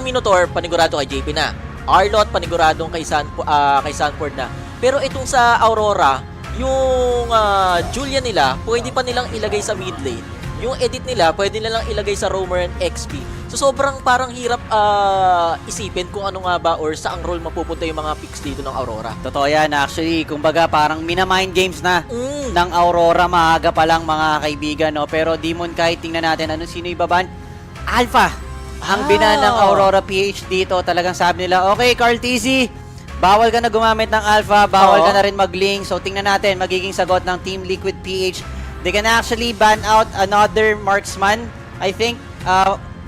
Minotaur, panigurado kay JP na. Arlot, paniguradong kay Sanford na. Pero itong sa Aurora, yung Julian nila, pwede pa nilang ilagay sa mid lane. Yung edit nila, pwede nilang ilagay sa Roamer and XP. So sobrang parang hirap isipin kung ano nga ba or saang role mapupunta yung mga picks dito ng Aurora. Totoo yan, actually. Kumbaga parang minamind games na ng Aurora, maaga pa lang mga kaibigan, no? Pero Demon, kahit tingnan natin sino ibaban? Alpha ang bina ng Aurora PH dito. Talagang sabi nila, okay, Carl TZ, bawal ka na gumamit ng Alpha, bawal ka na rin mag-link. So tingnan natin, magiging sagot ng Team Liquid PH. They can actually ban out another marksman, I think.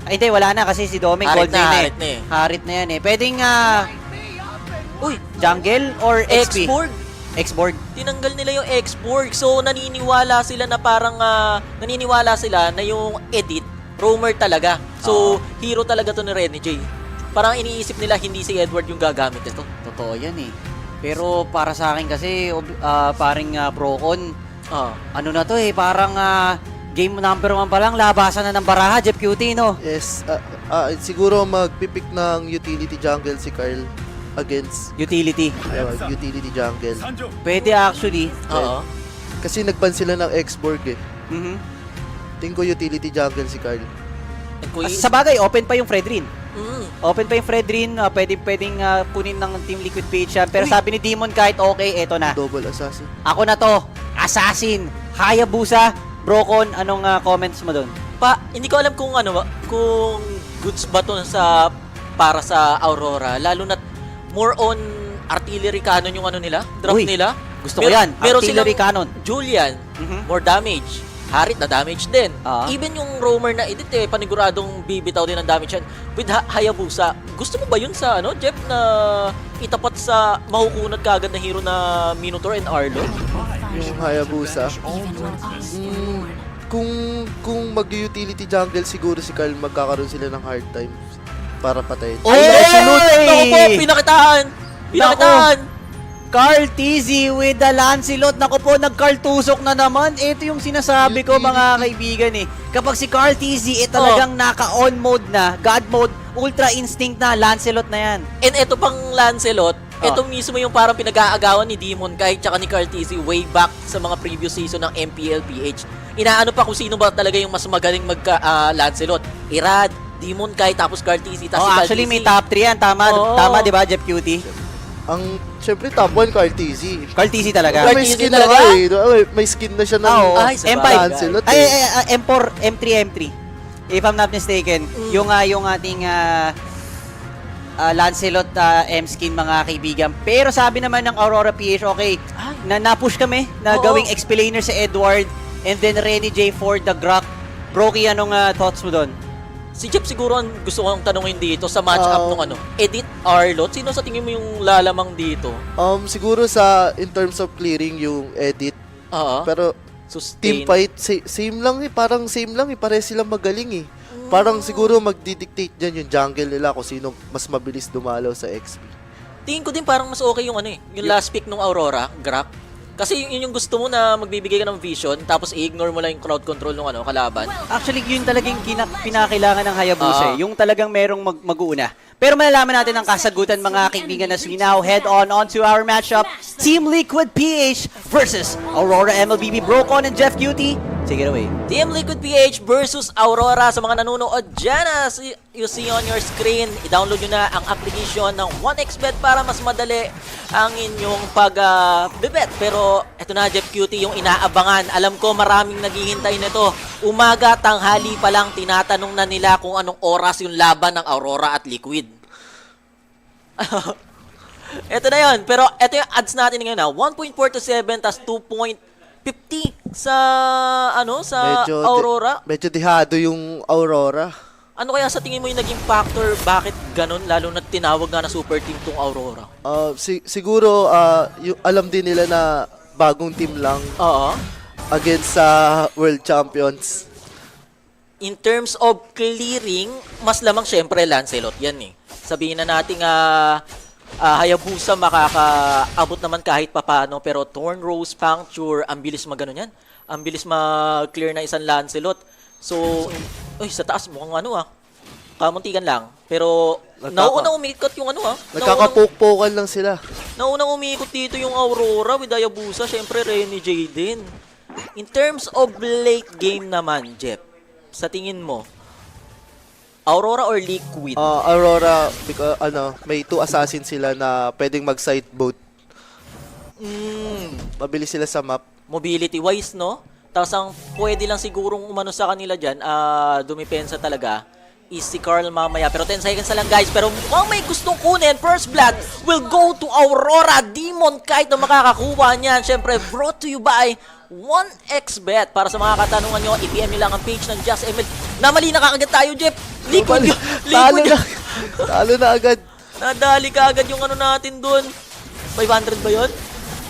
Hindi, wala na kasi si Doming Harit gold na, na harit na eh. Harit na yan eh. Pwedeng Uy, jungle or XP? X-Borg. X-Borg. Tinanggal nila yung X-Borg. So naniniwala sila na parang naniniwala sila na yung edit roamer talaga. So hero talaga to ni Renny J. Parang iniisip nila hindi si Edward yung gagamit ito. Totoo yan eh. Pero para sa akin kasi paring Procon, ano na to eh, parang game number 1 pa lang, labasan na ng baraha, Jeff Cutie, no? Yes, siguro magpipick ng utility jungle si Carl against Utility. utility jungle. Pwede actually. Kasi nagban sila ng X-Borg eh. Tingin ko utility jungle si Carl. Sa bagay, open pa yung Fredrin. Open pa yung Fredrin, pwedeng kunin ng Team Liquid PH yan. Pero sabi ni Demon, kahit okay, eto na. Double assassin. Ako na to, Assassin, Hayabusa, Brocon, anong comments mo doon? Hindi ko alam kung kung goods ba to para sa Aurora, lalo na more on artillery cannon yung nila, drop nila. Gusto ko yan, artillery cannon. Julian, more damage. Harit na damage din. Even yung roamer na edit paniguradong bibitaw din ng damage yan. With Hayabusa, gusto mo ba yun sa Jeff, na itapat sa mahukunat kagad na hero na Minotaur and Arlo? Yung Hayabusa. Kung mag-utility jungle siguro si Carl, magkakaroon sila ng hard time para patayin. Naku po, pinakitaan! Carl TZ with the Lancelot. Naku po, nag-Carl-tusok na naman. Ito yung sinasabi ko mga kaibigan eh. Kapag si Carl TZ talagang naka-on mode na, God mode, Ultra Instinct na, Lancelot na yan. And ito pang Lancelot, ito mismo yung parang pinag-aagawan ni Demon kahit tsaka ni Carl TZ way back sa mga previous season ng MPL PH. Inaano pa kung sino ba talaga yung mas magaling Lancelot. Irad, Demon Kai, tapos Carl TZ, tapos si Carl Actually, TZ. may top 3 yan. Tama, di ba, Jeff Cutie? Siyempre top 1 Carl TZ. Carl TZ talaga. May skin na may skin na siya ng M5. Lancelot. M4, M3, M3. If I'm not mistaken, yung ating Lancelot M skin mga kaibigan. Pero sabi naman ng Aurora PH, okay, na-push kami na gawing explainer si Edward and then Renny J for the Grok. Broky, anong thoughts mo doon? Si Jeff siguro ang gusto kong tanungin dito sa match-up nung Edit Arlot. Sino sa tingin mo yung lalamang dito? Siguro in terms of clearing yung edit. Pero sustain. team fight, same lang eh. Parang same lang eh. Pare silang magaling eh. Parang siguro magdidictate dyan yung jungle nila kung sino mas mabilis dumalaw sa XP. Tingin ko din parang mas okay yung yung last pick nung Aurora, Grok. Kasi yun yung gusto mo na magbibigay ka ng vision tapos i-ignore mo lang yung crowd control ng kalaban. Actually, yun talagang pinakailangan ng Hayabusa yung talagang merong mag-uuna. Pero malalaman natin ang kasagutan mga kaibigan as we now head on to our matchup. Team Liquid PH versus Aurora MLBB, Brocon and Jeff Cutie. Take it away. Team Liquid PH versus Aurora. Sa mga nanonood dyan, as you see on your screen, i-download nyo na ang application ng 1xBet para mas madali ang inyong pag-bet. Pero eto na, Jeff Cutie, yung inaabangan. Alam ko maraming naghihintay nito. Umaga, tanghali pa lang, tinatanong na nila kung anong oras yung laban ng Aurora at Liquid. Eto na yun. Pero eto yung odds natin ngayon na 1.427 tas 2.50 sa Aurora. Medyo dihado yung Aurora. Ano kaya sa tingin mo yung naging factor bakit ganun lalo na tinawag nga na super team tong Aurora? Siguro yung alam din nila na bagong team lang against sa world champions. In terms of clearing, mas lamang syempre Lancelot yan eh. Sabihin na natin Hayabusa makakaabot naman kahit papano, pero Thorn Rose, Puncture, ang bilis magano yan. Ang bilis mag-clear na isang Lancelot. So, sa taas mukhang Kamuntikan lang. Pero, nauunang umikot yung ano Nagkakapok-pokan lang sila. Naunang umikot dito yung Aurora with Hayabusa, syempre Renny J din. In terms of late game naman, Jeff, sa tingin mo, Aurora or Liquid? Aurora, because, may 2 assassins sila na pwedeng mag-side boat. Mabilis sila sa map. Mobility-wise, no? Tapos ang pwede lang sigurong umano sa kanila dyan, dumipensa talaga, is si Carl mamaya. Pero 10 seconds na lang, guys. Pero mukhang may gustong kunin. First blood will go to Aurora. Demon Kite na makakakuha niyan. Syempre, brought to you by 1xBet. Para sa mga katanungan nyo, i-PM nyo lang ang page ng Just Emil. Namali na kagad tayo, Jeff. Liquid yun. Liquid yun. Talo na agad. Nadali ka agad yung ano natin dun. 500 ba yun?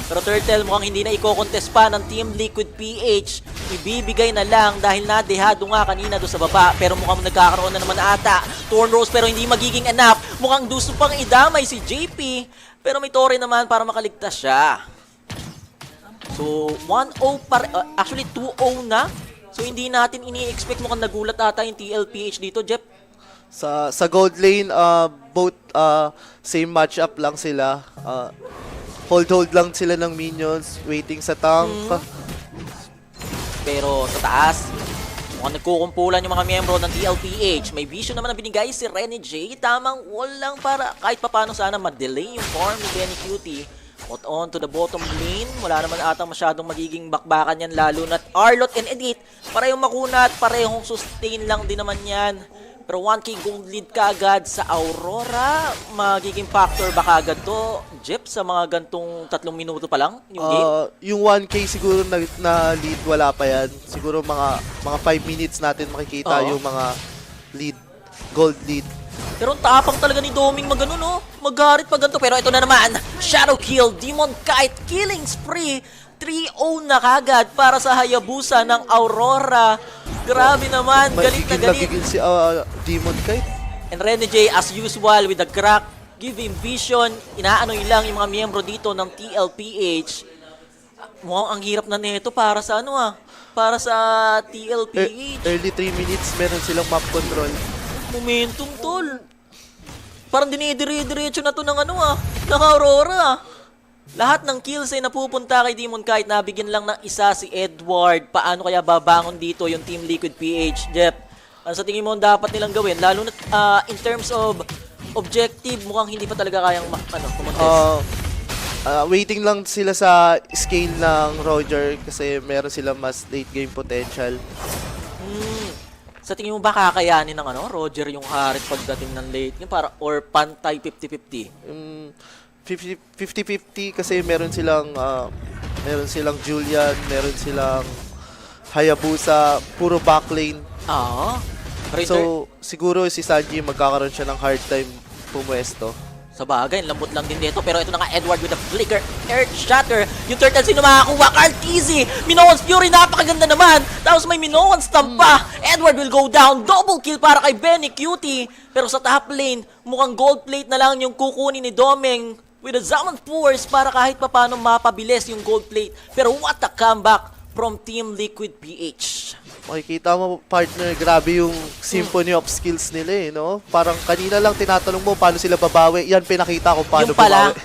Pero Turtle, mukhang hindi na i-contest pa ng Team Liquid PH. Ibibigay na lang dahil nadehado nga kanina doon sa baba. Pero mukhang nagkakaroon na naman ata. Thorn Rose pero hindi magiging enough. Mukhang gusto pang idamay si JP. Pero may Torre naman para makaligtas siya. So, 1-0 actually 2-0 na. So, hindi natin ini-expect, mukhang nagulat ata yung TLPH dito, Jeff. Sa gold lane, both same matchup lang sila. Hold lang sila ng minions, waiting sa tank. Pero sa taas, mukhang nagkukumpulan yung mga miyembro ng TLPH. May vision naman na binigay si Renny J. Tamang wall lang para kahit papano sana ma-delay yung farm ni Benny Cutie. Out on to the bottom lane. Wala naman ata masyadong magiging bakbakan yan, lalo na't Arlot and Edith. Parehong makunat, parehong sustain lang din naman yan. Pero 1k gold lead kaagad sa Aurora. Magiging factor ba kaagad to, Jeff, sa mga gantong 3 minuto pa lang yung game? Yung 1k siguro na lead, wala pa yan. Siguro mga 5 minutes natin makikita yung mga lead, gold lead. Pero ang tapang talaga ni Doming magano, no? Magarit pa ganito. Pero ito na naman, Shadow Kill, Demon Kite, Killing Spree. 3-0 na kagad para sa Hayabusa ng Aurora. Grabe naman, galit na galit. Nagigil si Demon Kite. And Renny J, as usual, with the crack, give him vision. Inaanoy lang yung mga miyembro dito ng TLPH. Mukhang ang hirap na nito para sa para sa TLPH. Early 3 minutes, meron silang map control. Momentum, tol. Parang dinidire-diretso na to ng ng Aurora. Lahat ng kills ay napupunta kay Demon Kite. Nabigyan lang ng isa si Edward. Paano kaya babangon dito yung Team Liquid PH, Jeff? Ano sa tingin mo dapat nilang gawin? Lalo na in terms of objective, mukhang hindi pa talaga kayang kumontes. Waiting lang sila sa scale ng Roger kasi meron silang mas late game potential. Sa tingin mo ba kakayanin ng Roger yung Harit pagdating ng late game or pantay 50-50? 50-50 kasi meron silang Julian, meron silang Hayabusa, puro backlane. So siguro si Sanji magkakaroon siya ng hard time pumwesto. Sa bagay, lambot lang din dito. Pero ito na nga, Edward with a flicker, Earth Shatter. Yung turtle, sino makakuha? Carl TZ! Minowan's Fury, napakaganda naman. Tapos may Minowan's Stamp pa. Edward will go down. Double kill para kay Benny Cutie. Pero sa top lane, mukhang gold plate na lang yung kukunin ni Doming with a Zaman Force para kahit papano mapabilis yung gold plate. Pero what a comeback from Team Liquid PH. Makikita mo, partner, grabe yung symphony of skills nila no? Parang kanina lang tinatanong mo paano sila babawi. Yan, pinakita ko paano yung pala, babawi.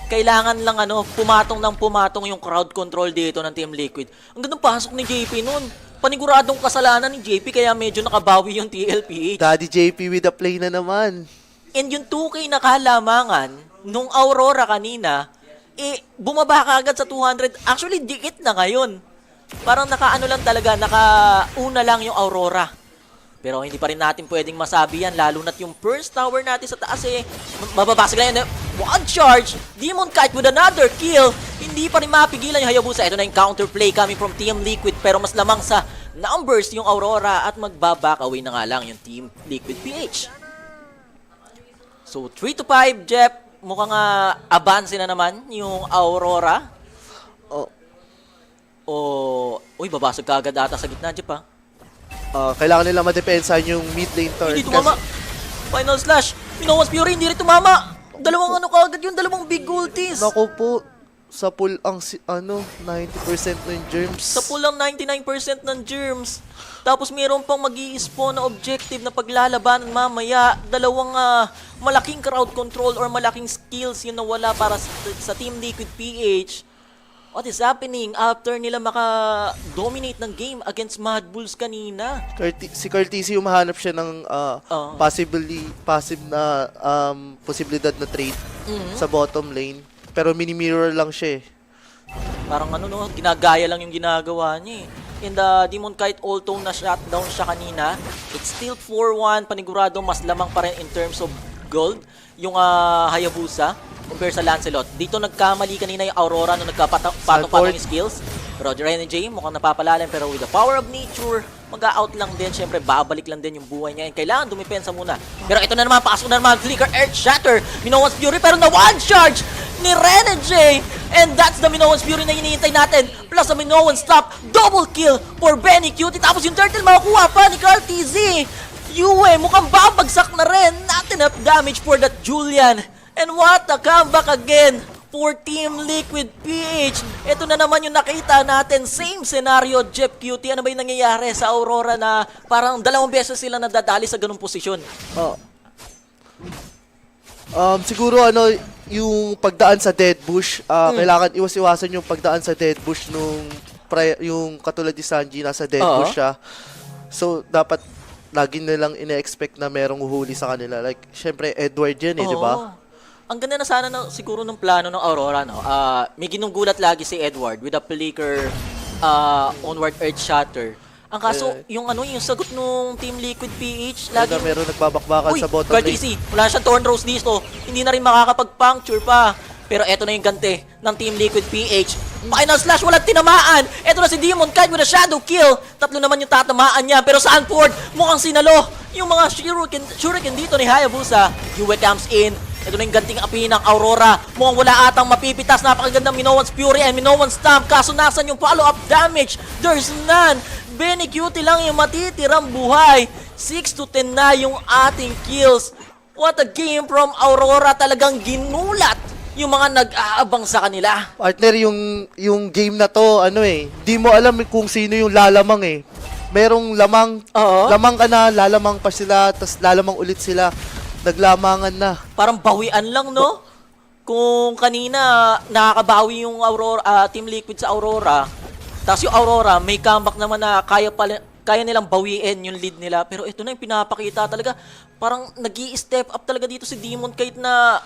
kailangan lang pumatong yung crowd control dito ng Team Liquid. Ang gandang pasok ni JP nun. Paniguradong kasalanan ni JP kaya medyo nakabawi yung TLPH. Daddy JP with a play na naman. And yung 2K na kalamangan nung Aurora kanina, bumaba ka agad sa 200. Actually, dikit na ngayon. Parang nakaano lang talaga, nakauna lang yung Aurora. Pero hindi pa rin natin pwedeng masabi yan, lalo na't yung first tower natin sa taas mababasag lang yun. One charge, Demon Kite with another kill. Hindi pa rin mapigilan yung Hayabusa. Ito na yung counterplay coming from Team Liquid, pero mas lamang sa numbers yung Aurora at magbaback away na nga lang yung Team Liquid PH. So 3-5, Jeff, mukhang abance na naman yung Aurora. Uy, babasag ka agad ata sa gitna, Jeff, Kailangan nila madepensahan yung mid lane turret. Hindi tumama. Final slash. Minowan's Fury, hindi rin tumama. Dalawang kagad yun, dalawang big ultis. Naku po. Sa pool, 90% ng germs. Sa pool lang 99% ng germs. Tapos mayroon pang mag-i-spawn na objective na paglalabanan mamaya. Dalawang malaking crowd control or malaking skills yung nawala para sa Team Liquid PH. What is happening after nila maka-dominate ng game against Mad Bulls kanina? Si Cartesi humahanap siya ng passive na posibilidad na trade sa bottom lane. Pero mini-mirror lang siya eh. Parang ginagaya lang yung ginagawa niya eh. And Demon Kite Ultone na shutdown siya kanina. It's still 4-1. Panigurado mas lamang pa rin in terms of gold yung Hayabusa compare sa Lancelot. Dito nagkamali kanina yung Aurora nung nagkapatong yung skills. Pero Renegade mukhang napapalalim pero with the power of nature, mag-out lang din. Siyempre, babalik lang din yung buhay niya. And kailangan dumipensa muna. Pero ito na naman, pasok na naman, Flicker, Earth Shatter. Minowan's Fury pero na one charge ni Renegade. And that's the Minowan's Fury na hinihintay natin. Plus the Minowan's Stop. Double kill for Benny Cutie. Tapos yung turtle makukuha pa ni Carl TZ. Yue, mukhang babagsak na rin. Not enough damage for that Julian. And what a comeback again for Team Liquid PH. Ito na naman yung nakita natin. Same scenario, Jeff Cutie. Ano ba yung nangyayari sa Aurora na parang 2 beses sila nadadali sa ganung posisyon? Siguro yung pagdaan sa dead bush, kailangan iwas-iwasan yung pagdaan sa dead bush yung katulad ni Sanji nasa dead bush siya. So dapat lagi nilang ine-expect na merong uhuli sa kanila. Like syempre Edward yan di ba? Ang ganda na sana siguro ng plano ng Aurora, no? May ginugulat lagi si Edward with a flicker onward Earth Shatter. Ang kaso, yung sagot nung Team Liquid PH, lagi meron nagbabakbakan sa bottom lane. Easy. Wala siyang Thorn Rose dito. Hindi na rin makakapag-puncture pa. Pero eto na yung gante ng Team Liquid PH. Final slash, walang tinamaan. Eto na si Demon Kite with a shadow kill. 3 naman yung tatamaan niya. Pero saan Ford? Mukhang sinalo. Yung mga shuriken dito ni Hayabusa. Yue comes in. Ito na yung ganting api ng Aurora. Mukhang wala atang mapipitas. Napakagandang Minowan's Fury and Minowan's Stamp. Kaso nasan yung follow-up damage? There's none. Benny Cutie lang yung matitirang buhay. 6-10 na yung ating kills. What a game from Aurora. Talagang ginulat yung mga nag-aabang sa kanila. Partner, yung game na to, di mo alam kung sino yung lalamang eh. Merong lamang, lamang ka na, lalamang pa sila, tas lalamang ulit sila. Naglamangan na. Parang bawian lang, no? Kung kanina nakakabawi yung Aurora, Team Liquid sa Aurora, tapos yung Aurora may comeback naman na kaya nilang bawiin yung lead nila. Pero ito na yung pinapakita talaga. Parang nag-i-step up talaga dito si Demon Kite na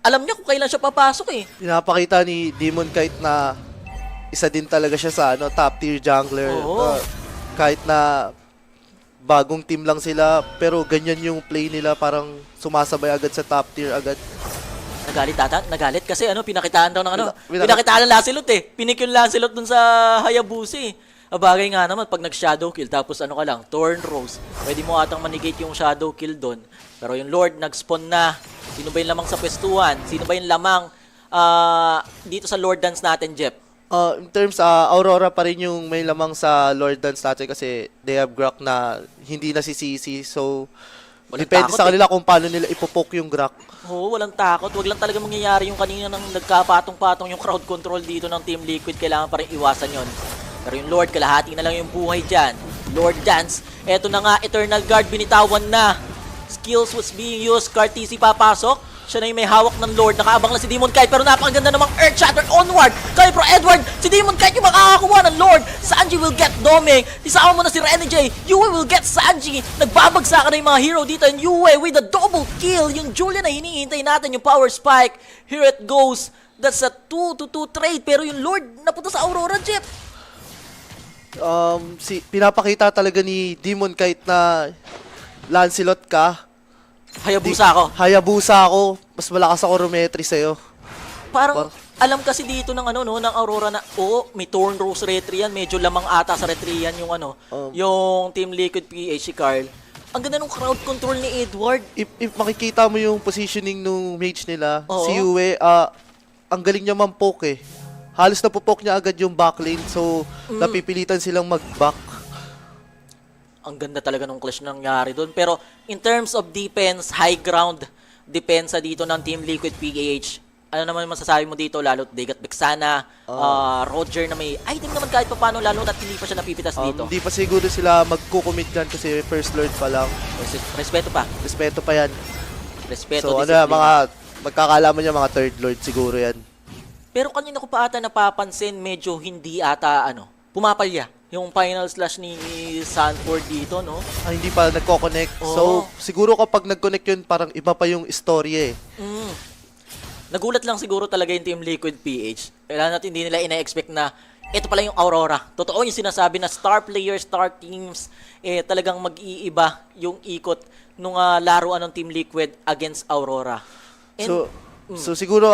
alam niya kung kailan siya papasok eh. Pinapakita ni Demon Kite na isa din talaga siya sa top tier jungler. Kahit na bagong team lang sila, pero ganyan yung play nila, parang sumasabay agad sa top tier agad. Nagalit kasi pinakitaan daw ng pinakitaan ng Lancelot eh. Pinik yung Lancelot dun sa Hayabusa eh. Bagay nga naman pag nag-shadow kill tapos ka lang, Thorn Rose. Pwede mo atang manigate yung shadow kill dun. Pero yung Lord nag-spawn na. Sino ba yung lamang sa pwestuhan? Sino ba yung lamang dito sa Lord Dance natin, Jeff? In terms, Aurora pa rin yung may lamang sa Lord Dance natin kasi they have Grok na hindi nasisisi. So, depende sa kanila kung paano nila ipopoke yung Grok. Oo, walang takot. Wag lang talaga mangyayari yung kanina nang nagkapatong-patong yung crowd control dito ng Team Liquid. Kailangan pa rin iwasan yon. Pero yung Lord, kalahati na lang yung buhay dyan. Lord Dance. Eto na nga, Eternal Guard binitawan na. Skills was being used. Cartesi papasok. Siya na yung may hawak ng Lord. Nakaabang lang si Demon Kite pero napakaganda namang Earth Shatter onward. Kaya pro Edward, si Demon Kite yung makakakuha ng Lord. Sanji will get Doming. Isama mo na si Renegade. Yue will get Sanji. Nagbabagsakan na yung mga hero dito. And Yue with a double kill. Yung Julian na hinihintay natin, yung power spike. Here it goes. That's a 2-2 trade. Pero yung Lord napunta sa Aurora, Jeff. Pinapakita talaga ni Demon Kite na Lancelot ka. Hayabusa ako. Mas malakas ako Rumetri sa'yo. Parang alam kasi dito ng ng Aurora na may Thorn Rose retry yan. Medyo lamang ata sa retry yan yung yung Team Liquid PH si Carl. Ang ganda ng crowd control ni Edward. If makikita mo yung positioning ng mage nila, si Yue, ang galing niya mampoke eh. Halos napopoke niya agad yung backlane. So, napipilitan silang mag-back. Ang ganda talaga nung clash nangyari doon. Pero in terms of defense, high ground depensa dito ng Team Liquid PH, ano naman masasabi mo dito, lalo't Degat Vexana, Roger na may item naman kahit pa paano, lalo na't hindi pa siya napipitas dito. Hindi pa siguro sila magkukumit dyan kasi first lord pa lang. Respeto pa. Respeto pa yan. Respeto, So disiplina. mga magkakalaman niya mga third lord siguro yan. Pero kanina ko pa ata napapansin, medyo hindi ata, pumapalya yung final slash ni Sanford dito, no? Hindi pa nagko-connect. Oo. So siguro kapag nag-connect yun, parang iba pa yung istorya eh. Nagulat lang siguro talaga yung Team Liquid PH. Kailangan natin hindi nila ina-expect na ito pala yung Aurora. Totoo yung sinasabi na star players, star teams, talagang mag-iiba yung ikot nung laruan ng Team Liquid against Aurora. And, So siguro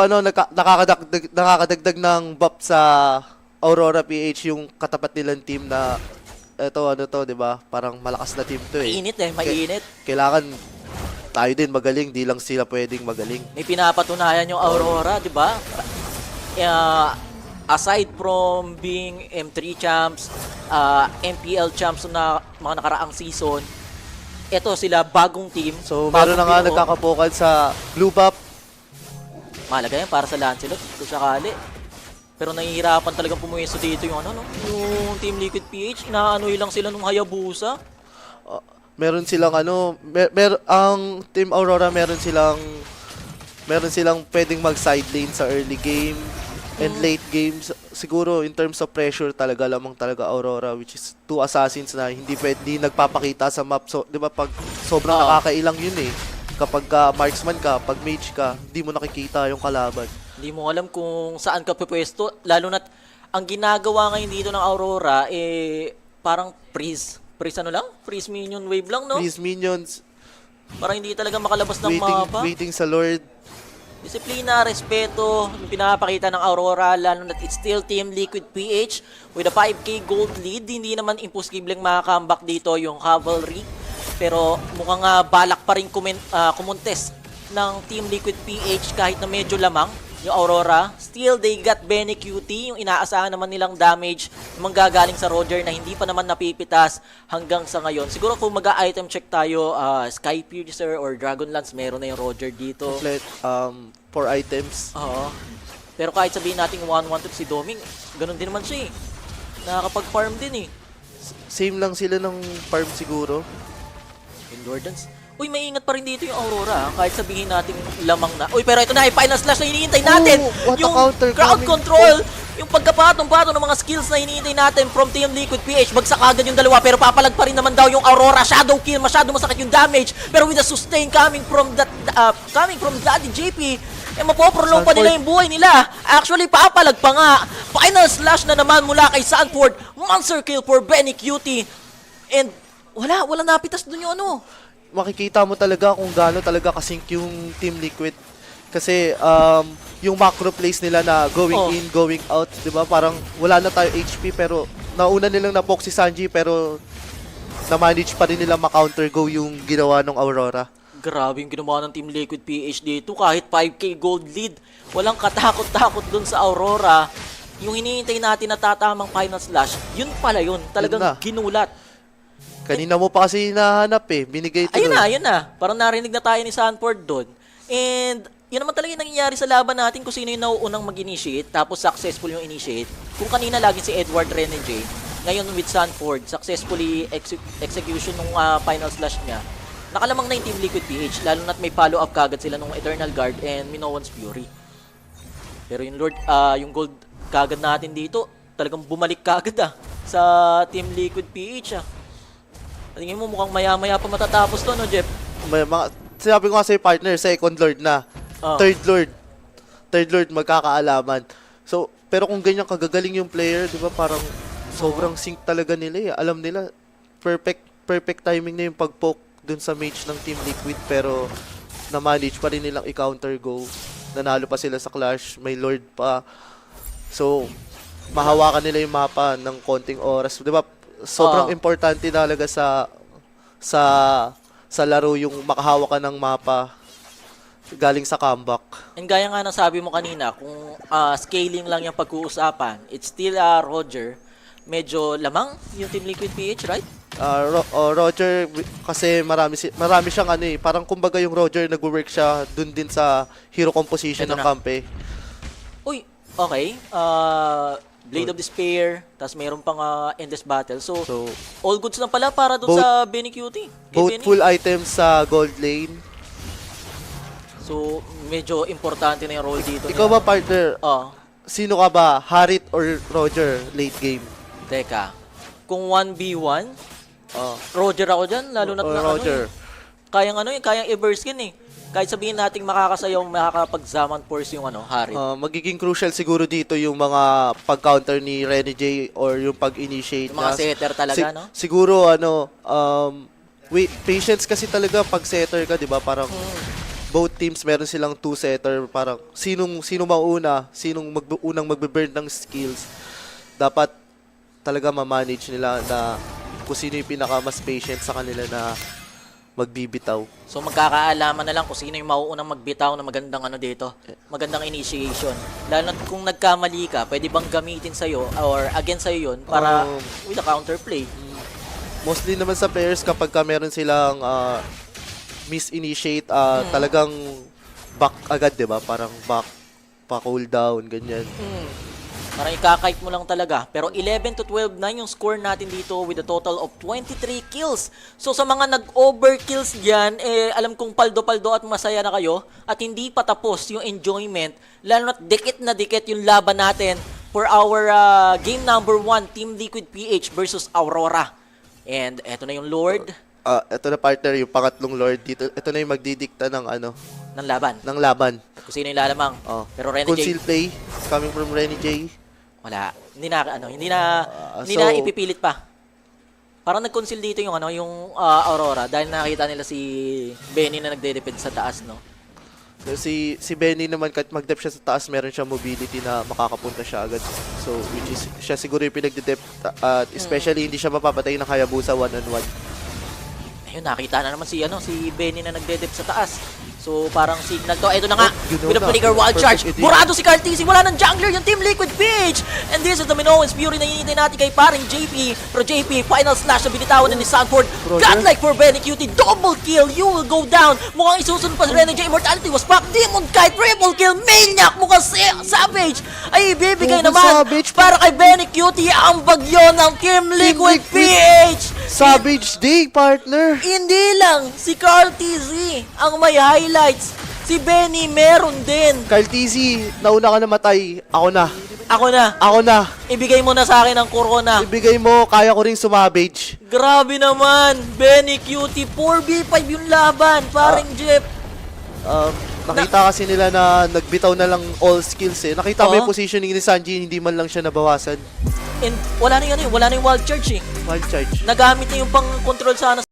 nakakadagdag ng buff sa Aurora PH yung katapat nilang team na ito 'di ba? Parang malakas na team to eh. mainit mainit. Kailangan tayo din magaling, di lang sila pwedeng magaling. May pinapatunayan yung Aurora, di ba? Aside from being M3 champs, MPL champs na mga nakaraang season, ito sila bagong team. So meron na nga binuo. nagkakapokan sa blue buff. Mahalaga yan para sa Lancelot kung sakali. Pero nahihirapan talagang pumuwesto dito yung yung Team Liquid PH. Inaanoy lang sila nung Hayabusa. Meron silang ang Team Aurora meron silang pwedeng mag side lane sa early game and late games. Siguro in terms of pressure talaga lamang talaga Aurora, which is two assassins na hindi nagpapakita sa map. So, 'di ba pag sobrang nakakailang yun eh. Kapag marksman ka, pag mage ka, hindi mo nakikita yung kalaban. Hindi mo alam kung saan ka pupwesto. Lalo na't ang ginagawa ngayon dito ng Aurora, parang freeze. Freeze minion wave lang, no? Freeze minions, Parang hindi talaga makalabas ng mapa. waiting sa Lord. Disiplina, respeto, yung pinapakita ng Aurora, lalo na't it's still Team Liquid PH with a 5k gold lead. Hindi naman imposibleng makakambak dito yung Cavalry. Pero mukhang balak pa rin kumontes ng Team Liquid PH kahit na medyo lamang yung Aurora. Still, they got Benny QT, yung inaasahan naman nilang damage manggagaling sa Roger na hindi pa naman napipitas hanggang sa ngayon. Siguro kung mag-item check tayo, Sky Piercer or Dragon Lance, meron na yung Roger dito. Complete 4 items. Oo. Pero kahit sabihin natin 1-1 si Doming, ganun din naman siya eh. Nakakapag-farm din eh. Same lang sila ng farm siguro. Endurance. Uy, maingat pa rin dito yung Aurora, kahit sabihin natin lamang na. Uy, pero ito na, yung final slash na hinihintay natin. What a Yung counter crowd coming control, yung pagkapatong-patong ng mga skills na hinihintay natin from Team Liquid PH. Bagsak agad yung dalawa, pero papalag pa rin naman daw yung Aurora. Shadow kill, masyado masakit yung damage. Pero with the sustain coming from Daddy JP, mapoprolong pa nila yung buhay nila. Actually, papalag pa nga. Final slash na naman mula kay Sanford. Monster kill for Benny Cutie. And wala napitas dun yung Makikita mo talaga kung gaano talaga kasync yung Team Liquid. Kasi yung macro plays nila na going in, going out, 'di ba? Parang wala na tayo HP pero nauna nilang na-poke si Sanji pero na-manage pa rin nila ma-counter go yung ginawa ng Aurora. Grabe yung ginawa ng Team Liquid PH dito. Kahit 5k gold lead, walang katakot-takot dun sa Aurora. Yung hinihintay natin na tatamang final slash, yun pala yun. Talagang Yun na. ginulat. Kanina mo pa kasi hinahanap eh. Binigay ito. Ayun na. Parang narinig na tayo ni Sanford doon. And yun naman talaga yung nangyayari sa laban natin kung sino yung nauunang mag-initiate tapos successful yung initiate. Kung kanina lagi si Edward Renege, ngayon with Sanford, successfully execution ng final slash niya. Nakalamang na yung Team Liquid PH, lalo na't may follow-up kagad sila nung Eternal Guard and Minowan's Fury. Pero yung yung gold kagad natin dito, talagang bumalik kagad sa Team Liquid PH Tingin mo mukhang maya-maya pa matatapos to, no, Jeff? Sinabi ko nga sa partner, second lord na. Third lord magkakaalaman. So, pero kung ganyan kagagaling yung player, 'di ba? Parang sobrang sync talaga nila eh. Alam nila perfect timing na yung pag-poke dun sa mage ng Team Liquid pero na-manage pa rin nilang i-counter go. Nanalo pa sila sa clash, may lord pa. So, mahawakan nila yung mapa ng konting oras, 'di ba? Sobrang importante talaga sa laro yung makahawak ka ng mapa galing sa comeback. And gaya nga ng sabi mo kanina, kung scaling lang yung pag-uusapan, it's still Roger. Medyo lamang yung Team Liquid PH, right? Roger, kasi marami siyang ano eh. Parang kumbaga yung Roger nag-work siya dun din sa hero composition Ito ng na. kampe. Uy, okay. Blade of Despair, tapos meron pang Endless Battle. So, all goods na pala para doon Both- sa Benny Cutie. Kay Both Benny. full items sa gold lane. So, medyo importante na yung role dito. Ikaw ba, partner? Sino ka ba? Harit or Roger late game? Teka. Kung 1v1, Roger ako dyan. Lalo na Roger. Kayang i-burst yun eh. Kahit sabihin nating makakasayaw, makakapag-Zaman Force yung Harit. Magiging crucial siguro dito yung mga pag-counter ni Rene J or yung pag-initiate Yung mga na- setter talaga, no? Siguro patience kasi talaga pag setter ka, 'di ba? Parang both teams meron silang two setter, parang sino mauna, unang magbe-burn ng skills. Dapat talaga ma-manage nila na kung sino yung pinaka mas patient sa kanila na magbibitaw. So magkakaalaman na lang kung sino yung mauunang magbitaw na magandang dito. Magandang initiation. Lalo na kung nagkamali ka, pwede bang gamitin sa'yo or against sa'yo yun para with a counterplay. Mostly naman sa players kapag ka meron silang misinitiate, talagang back agad, 'di ba? Parang back pa cooldown ganyan. Parang ikakite mo lang talaga. Pero 11 to 12 na yung score natin dito with a total of 23 kills. So sa mga nag-overkills dyan, alam kong paldo-paldo at masaya na kayo at hindi pa tapos yung enjoyment. Lalo na dikit yung laban natin for our game number 1, Team Liquid PH versus Aurora. And eto na yung Lord Ito na, partner, yung pangatlong lord dito. Ito na yung magdidikta ng ng laban. ng laban. Kung sino yung lalamang. Pero Rene J, Conceal play coming from Rene J. wala. Hindi na ipipilit pa. Parang nag-conceal dito yung yung Aurora dahil nakita nila si Benny na nagde-depend sa taas, no. So, si Benny naman, kahit mag-dep siya sa taas, meron siyang mobility na makakapunta siya agad. So, which is, siya siguro yung pinagde-dep, especially hindi siya mapapatay ng Hayabusa one-on-one. Ayun, nakita na naman si Benny na nagde-dep sa taas. So, parang signal to. Ito na nga, with a flicker wild charge. Perfect Burado si Cartesi. Wala ng jungler yung Team Liquid PH. And this is the Minoans Fury na hinihintay natin kay paring JP. Pero JP, final slash na binitawan na ni Sanford. Godlike for Benny Cutie. Double kill. You will go down. Mukhang isusunod pa si Rene J. Immortality was popped. Demon Kite. Triple kill. Maniac. Mukhang Savage. Ay, ibibigay naman Savage. para kay Benny Cutie ang bagyo ng Team Liquid PH. Savage Day, partner! Hindi lang si Carl TZ ang may highlights. Si Benny meron din. Kyle TZ, nauna ka namatay. Ako na. Ako na. Ibigay mo na sa akin ang corona. Ibigay mo, kaya ko ring sumabage. Grabe naman. Benny Cutie. 4v5 yung laban. Paring Jeff. Nakita kasi nila na nagbitaw na lang all skills eh. Nakita mo yung positioning ni Sanji, hindi man lang siya nabawasan. And wala na yung wild charge eh. Wild charge. Nagamit niya yung pang control sana